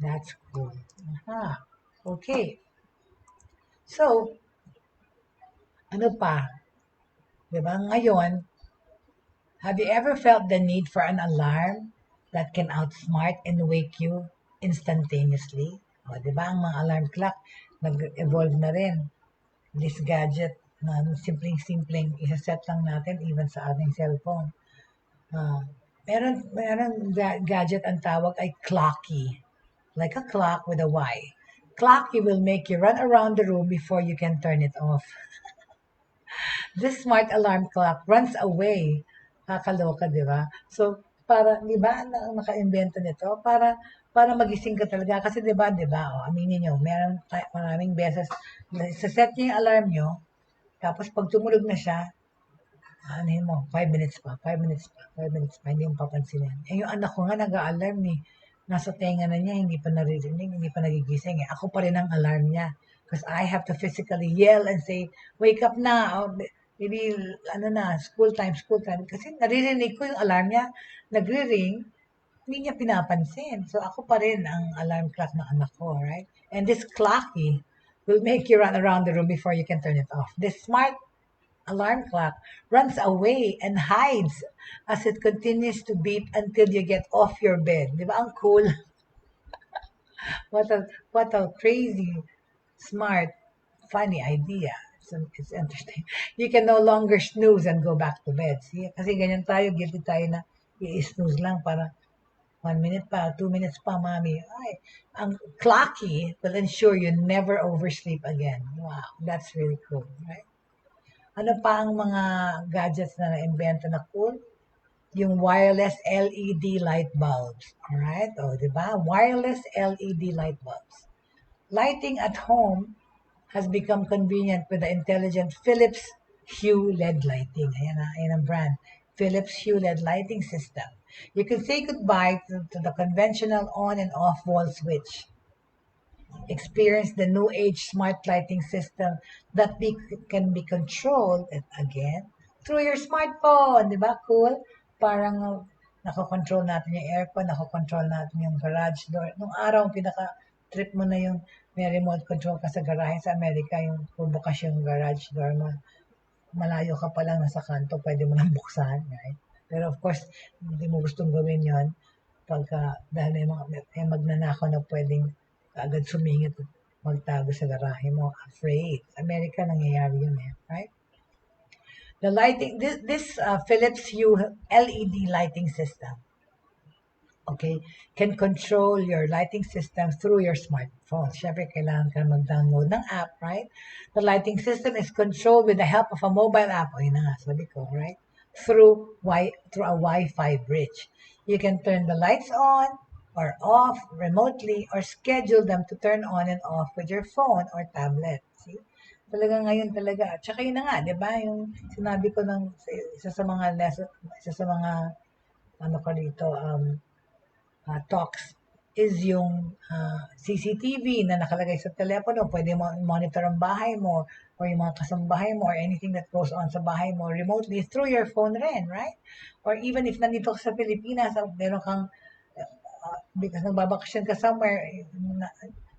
That's cool. Aha. Okay. So, ano pa? Diba? Ngayon, have you ever felt the need for an alarm that can outsmart and wake you instantaneously? O, diba? Ang mga alarm clock, nag-evolve na rin. This gadget na simpleng-simpleng isa-set lang natin even sa ating cellphone. Meron gadget ang tawag ay clocky. Like a clock with a Y. Clocky will make you run around the room before you can turn it off. This smart alarm clock runs away. Kakaloka, di ba? So, di ba, naka-invento nito? Para magising ka talaga. Kasi di ba, aminin nyo, maraming beses, set niyo yung alarm nyo, tapos pag tumulog na siya, anuhin mo, 5 minutes pa, 5 minutes pa, 5 minutes pa, hindi mo papansinin. Eh, yung anak ko nga nag-a-alarm eh. Nasa tenga na niya, hindi pa naririnig, hindi pa nagigising eh. Ako pa rin ang alarm niya. Because I have to physically yell and say, wake up na. Or maybe, school time. Kasi naririnig ko yung alarm niya, nagre-ring, hindi niya pinapansin. So, ako pa rin ang alarm clock ng anak ko, right? And this clocky will make you run around the room before you can turn it off. This smart alarm clock runs away and hides as it continues to beep until you get off your bed. Di ba? Ang cool. What a crazy, smart, funny idea. It's interesting. You can no longer snooze and go back to bed. See? Kasi ganyan tayo, guilty tayo na i-snooze lang para 1 minute pa, 2 minutes pa, mommy. Ay, ang clocky will ensure you never oversleep again. Wow, that's really cool, right? Ano pa ang mga gadgets na na-invento na cool? Yung wireless LED light bulbs. Alright? O, di ba? Wireless LED light bulbs. Lighting at home has become convenient with the intelligent Philips Hue LED lighting. Ayan ang brand. Philips Hue LED lighting system. You can say goodbye to the conventional on and off wall switch. Experience the new age smart lighting system that can be controlled, and again, through your smartphone. Di ba? Cool? Parang nakokontrol natin yung aircon, nakokontrol natin yung garage door. Nung araw, pinaka-trip mo na yung may remote control ka sa garahe sa Amerika, yung bubukas yung garage door mo. Malayo ka pa lang nasa kanto, pwede mo nang buksan, right? Pero of course, hindi mo gustong gawin yon dahil may magnanakaw na pwedeng agad sumingit at magtago sa garahe mo. Afraid. Amerika nangyayari yun right? The lighting, this Philips Hue LED lighting system, okay, can control your lighting system through your smartphone. Siyempre, kailangan ka mag-download ng app, right? The lighting system is controlled with the help of a mobile app. O, yun na nga, sabi ko, right? Through a Wi-Fi bridge. You can turn the lights on or off remotely or schedule them to turn on and off with your phone or tablet. See? Talaga ngayon talaga. Tsaka yun na nga, di ba? Yung sinabi ko ng isa sa mga ano ko dito, talks is yung CCTV na nakalagay sa telepono. Pwede mo monitor ang bahay mo or yung mga kasambahay mo or anything that goes on sa bahay mo remotely through your phone rin, right? Or even if nandito ka sa Pilipinas, meron kang, because nagbabakasyon ka somewhere,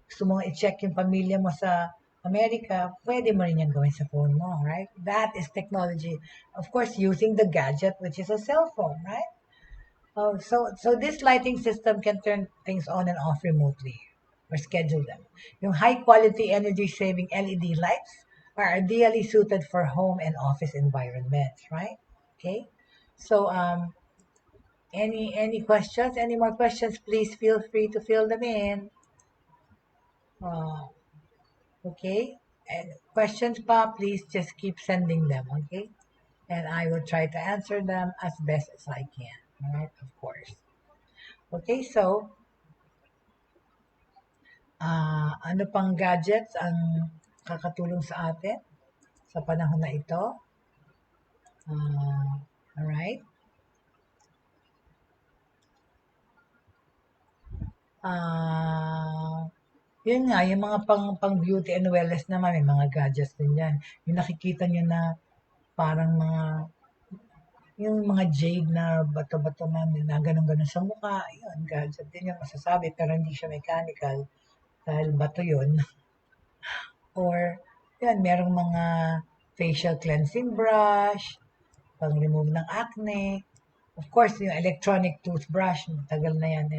gusto mo i-check yung pamilya mo sa America, pwede mo rin yan gawin sa phone mo, right? That is technology. Of course, using the gadget, which is a cell phone, right? Oh, so this lighting system can turn things on and off remotely or schedule them. Yung high quality energy saving LED lights are ideally suited for home and office environments, right? Okay. So any questions? Any more questions? Please feel free to fill them in. Uh, okay. And questions pa, please just keep sending them, okay? And I will try to answer them as best as I can. All right, of course. Okay, so ano pang gadgets ang kakatulong sa atin sa panahon na ito? Alright. Yun nga, yung mga pang beauty and wellness naman, may mga gadgets din yan. Yung nakikita nyo na parang yung mga jade na bato-bato na ganun-ganun sa mukha, yun, gadget din yung masasabi, pero hindi siya mechanical dahil bato yun. Or, yan, merong mga facial cleansing brush, pang-remove ng acne. Of course, yung electronic toothbrush, tagal na yan.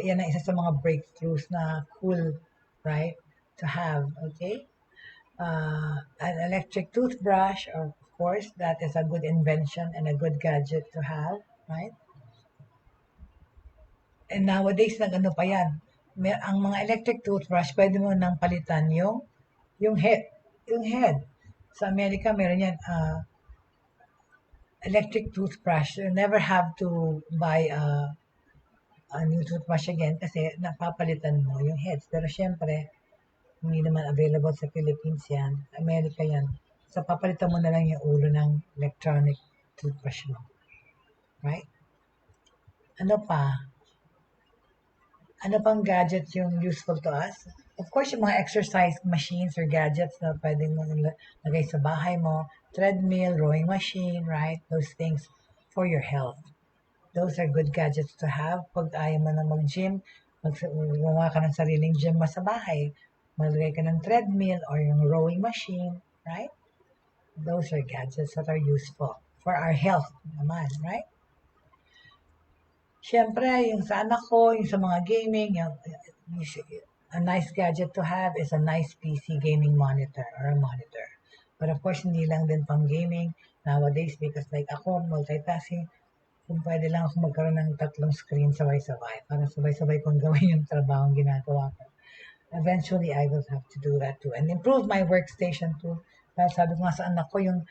Yan ang isa sa mga breakthroughs na cool, right, to have, okay? An electric toothbrush, of course, that is a good invention and a good gadget to have, right? And nowadays, nag-ano pa yan. Ang mga electric toothbrush, pwede mo nang palitan yung head. Yung head. Sa Amerika, meron yan, electric toothbrush. You never have to buy a new toothbrush again kasi napapalitan mo yung heads. Pero syempre, hindi naman available sa Philippines yan. Amerika yan. So, papalitan mo na lang yung ulo ng electronic toothbrush mo. Right? Ano pa? Ano pang gadgets yung useful to us? Of course, yung mga exercise machines or gadgets na pwedeng mo lagay sa bahay mo, treadmill, rowing machine, right? Those things for your health. Those are good gadgets to have. Pag ayaw mo na mag-gym, gumawa ka ng sariling gym mo sa bahay. Maglagay ka ng treadmill or yung rowing machine, right? Those are gadgets that are useful for our health naman, right? Siyempre, yung sa anak ko, yung sa mga gaming, a nice gadget to have is a nice PC gaming monitor or a monitor. But of course, hindi lang din pang gaming nowadays because like ako, multitasking, kung pwede lang ako magkaroon ng tatlong screen sabay-sabay para sabay-sabay kong gawin yung trabaho ginagawa ko. Eventually, I will have to do that too and improve my workstation too. Dahil sabi ko nga sa anak ko, yung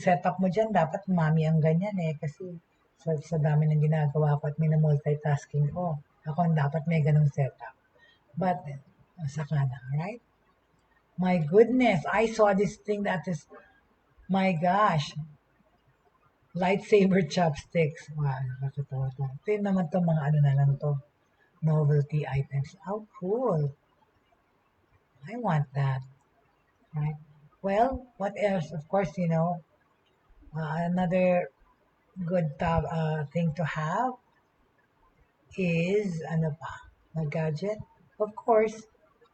setup mo dyan, dapat mami ang ganyan kasi sa dami ng ginagawa ko at multitasking ko. Ako ang dapat may ganong setup. But, saka na, right? My goodness, I saw this thing that is, my gosh, lightsaber chopsticks. Wow, nakakatawa to. Ito yun naman to mga ano na lang to, novelty items. How cool. I want that, right? Well, what else? Of course, another good thing to have is, ano pa, na gadget? Of course,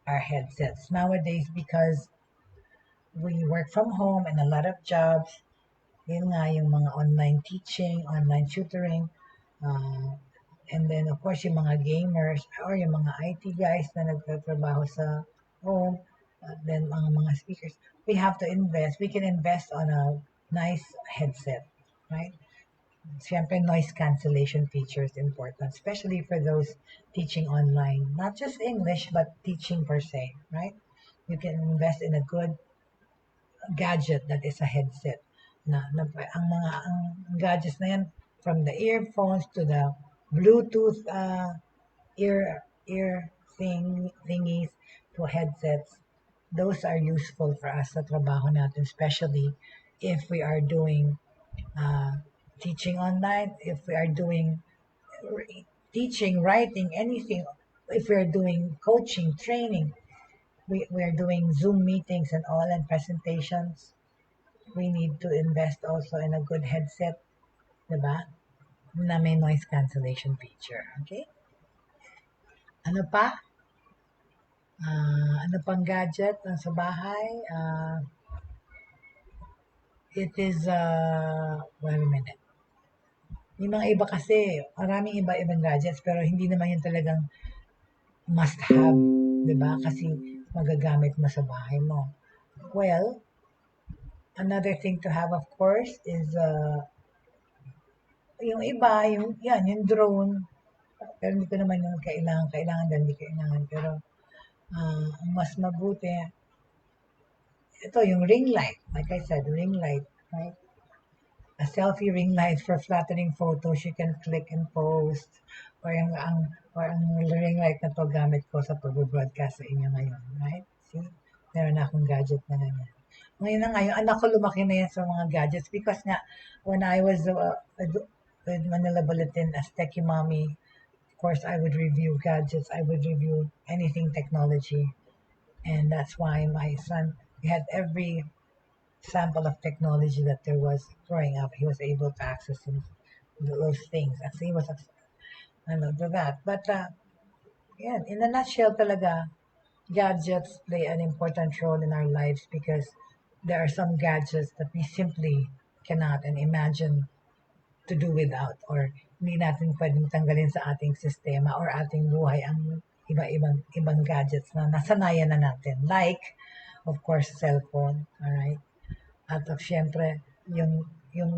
our headsets nowadays because we work from home and a lot of jobs. Yun nga, yung mga online teaching, online tutoring, uh, and then of course yung mga gamers or yung mga IT guys na nagtatrabaho sa home, then mga speakers. We have to invest. We can invest on a nice headset, right? Siyempre, noise cancellation feature is important, especially for those teaching online. Not just English, but teaching per se, right? You can invest in a good gadget that is a headset. Ang gadgets na yan, from the earphones to the Bluetooth ear thingies to headsets, those are useful for us sa trabaho natin, especially if we are doing uh, teaching online, if we are doing teaching, writing, anything, if we are doing coaching, training, we are doing Zoom meetings and all and presentations, we need to invest also in a good headset, diba? Na may noise cancellation feature. Okay? Ano pa? Ano pang gadget sa bahay? It is, wait a minute. Yung mga iba kasi, maraming iba-ibang gadgets, pero hindi naman yun talagang must have, di ba? Kasi magagamit mo sa bahay mo. Well, another thing to have, of course, is yung iba, yung drone. Pero hindi ko naman yung kailangan din, hindi kailangan. Pero, ang mas mabuti, ito, yung ring light. Like I said, ring light, right? A selfie ring light for flattering photos you can click and post. Or ang ring light na to gamit ko sa pag-broadcast sa inyo ngayon, right? See? Meron na akong gadget na ganyan. Ngayon na nga, yung anak ko lumaki na yan sa mga gadgets because nga, when I was with Manila Bulletin as TechieMommy, of course, I would review gadgets, I would review anything technology. And that's why my son, he had every sample of technology that there was growing up. He was able to access those things. As he was, to that. But, yeah, in a nutshell talaga, gadgets play an important role in our lives because there are some gadgets that we simply cannot and imagine to do without or hindi natin pwedeng tanggalin sa ating sistema or ating buhay ang ibang gadgets na nasanayan na natin. Like, of course, cellphone, alright? At syempre, yung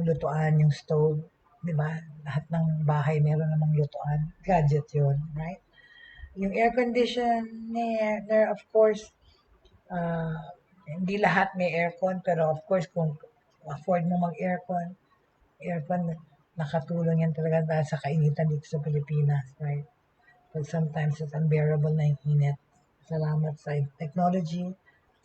lutuan, yung stove, di ba? Lahat ng bahay meron namang lutuan. Gadget yun, right? Yung air conditioner, of course, uh, hindi lahat may aircon, pero of course, kung afford mo aircon, nakatulong yan talaga dahil sa kainitan dito sa Pilipinas, right? But sometimes it's unbearable na yung init. Salamat sa technology,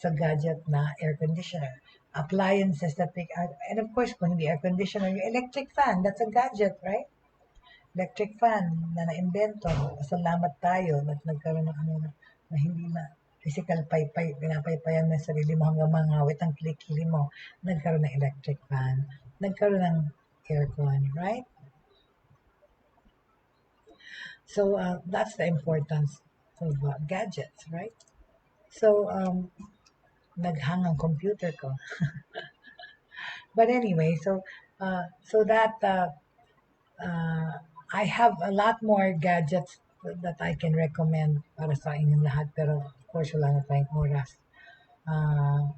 sa gadget na air conditioner. Appliances that take out, and of course, kung hindi air conditioner, yung electric fan, that's a gadget, right? Electric fan na naimbento. Salamat tayo at nagkaroon ng na hindi na physical pinapaypayan mo yung sarili mo hanggang mangawit ang kilikili mo. Nagkaroon ng electric fan. Nagkaroon ng aircon, right? So that's the importance of gadgets, right? So naghang ang computer ko. But anyway, so that I have a lot more gadgets that I can recommend para sa inyong lahat, pero of course wala na tayong oras. Uh,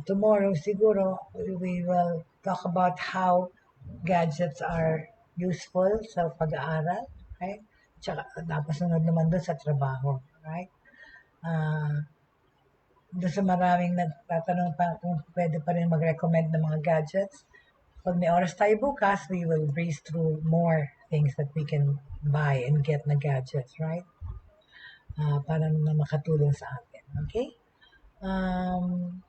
Tomorrow siguro we will talk about how gadgets are useful sa pag-aaral, right? Tsaka napasunod naman doon sa trabaho, right? Doon sa maraming nagtatanong pa kung pwede pa rin mag-recommend ng mga gadgets. Pag may oras tayo bukas, we will breeze through more things that we can buy and get na gadgets, right? Para na makatulong sa atin, okay? Um,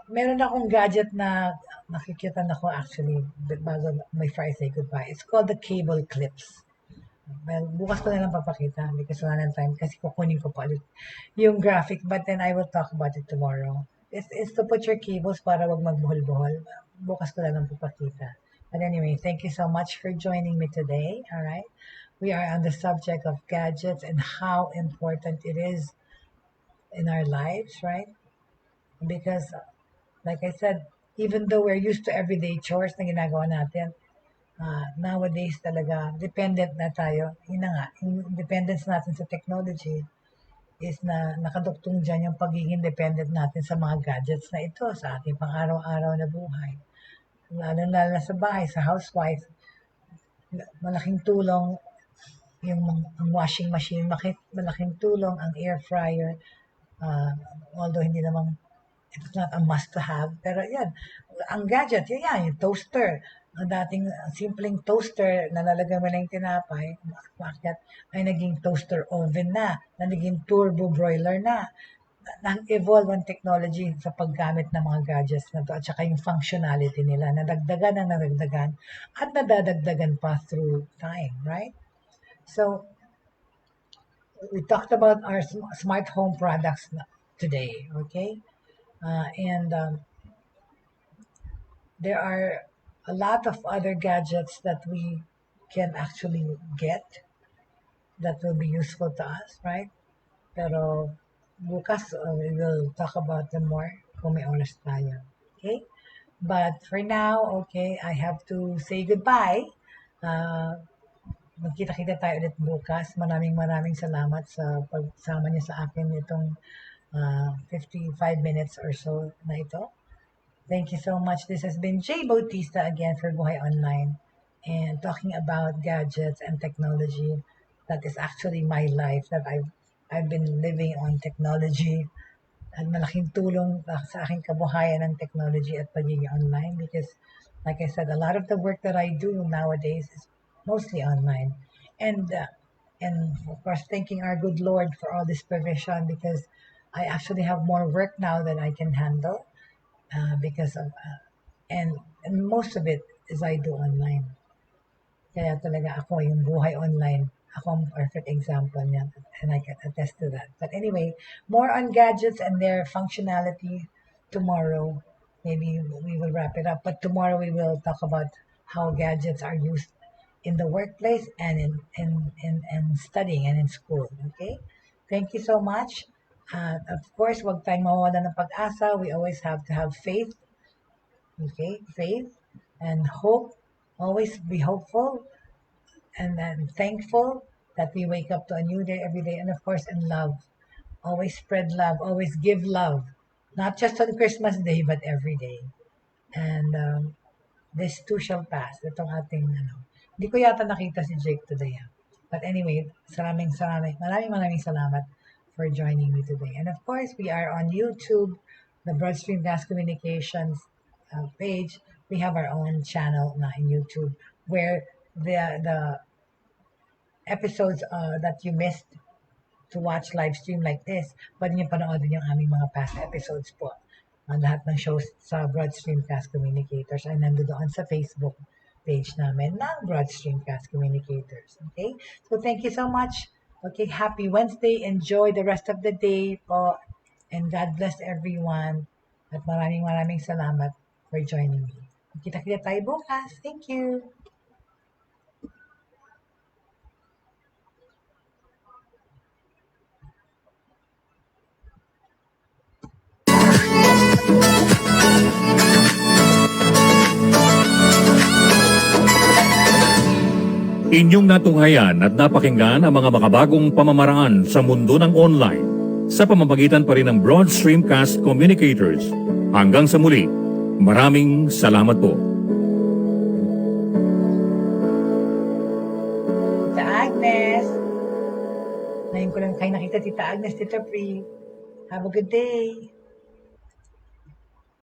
Meron akong gadget na nakikita na ko actually bago before I say goodbye. It's called the cable clips. Well, bukas ko na lang papakita because wala ng time kasi kukunin ko pa ulit yung graphic, but then I will talk about it tomorrow. It's to put your cables para wag magbuhol-buhol. Bukas ko na lang papakita. But anyway, thank you so much for joining me today. All right. We are on the subject of gadgets and how important it is in our lives, right? Because like I said, even though we're used to everyday chores na ginagawa natin, nowadays talaga, dependent na tayo. Yun na nga, yung dependence natin sa technology is na nakaduktong dyan yung pagiging dependent natin sa mga gadgets na ito sa ating pang-araw-araw na buhay. Lalo-lalo na sa bahay, sa housewife, malaking tulong yung ang washing machine, malaking tulong ang air fryer, although hindi naman it's not a must to have. Pero yan, ang gadget, yan, yung toaster. Ang dating simpleng toaster na lalagay mo lang yung tinapay, bakit ay naging toaster oven na naging turbo broiler na. Nag-evolve ang technology sa paggamit ng mga gadgets na to at saka yung functionality nila, nadagdagan na nadagdagan at nadadagdagan pa through time, right? So, we talked about our smart home products today, okay? And there are a lot of other gadgets that we can actually get that will be useful to us, right? Pero bukas we will talk about them more kung may oras tayo. Okay? But for now, okay, I have to say goodbye. Magkita-kita tayo ulit bukas. Maraming salamat sa pagsama niyo sa akin nitong 55 minutes or so na ito. Thank you so much. This has been Jay Bautista again for Buhay Online and talking about gadgets and technology. That is actually my life that I've been living on technology at malaking tulong sa aking kabuhayan ng technology at pagiging online because like I said, a lot of the work that I do nowadays is mostly online. And of course thanking our good Lord for all this provision because I actually have more work now than I can handle because of and most of it is I do online. Kaya talaga ako yung buhay online. Ako ang perfect example niya and I can attest to that. But anyway, more on gadgets and their functionality tomorrow. Maybe we will wrap it up. But tomorrow we will talk about how gadgets are used in the workplace and in studying and in school. Okay? Thank you so much. Of course, wag tayong mawawala ng pag-asa. We always have to have faith. Okay? Faith and hope. Always be hopeful and then thankful that we wake up to a new day every day. And of course, in love. Always spread love. Always give love. Not just on Christmas Day, but every day. And this too shall pass. Itong ating, hindi ko yata nakita si Jake today. But anyway, maraming salamat for joining me today. And of course, we are on YouTube, the Broadstream Gas Communications page. We have our own channel na in YouTube where the episodes that you missed to watch live stream like this, pwede niyo panoodin yung aming mga past episodes po. Lahat ng shows sa Broadstream Cast Communicators ay nandoon sa Facebook page namin ng Broadstream Cast Communicators. Okay? So thank you so much. Okay, happy Wednesday. Enjoy the rest of the day po. And God bless everyone. At maraming salamat for joining me. Kita-kita tayo bukas. Thank you. Inyong natunghayan at napakinggan ang mga makabagong pamamaraan sa mundo ng online sa pamamagitan pa rin ng Broad Streamcast Communicators. Hanggang sa muli, maraming salamat po. Tita Agnes. Ngayon ko lang kayo nakita, Tita Agnes, Tita Pri. Have a good day.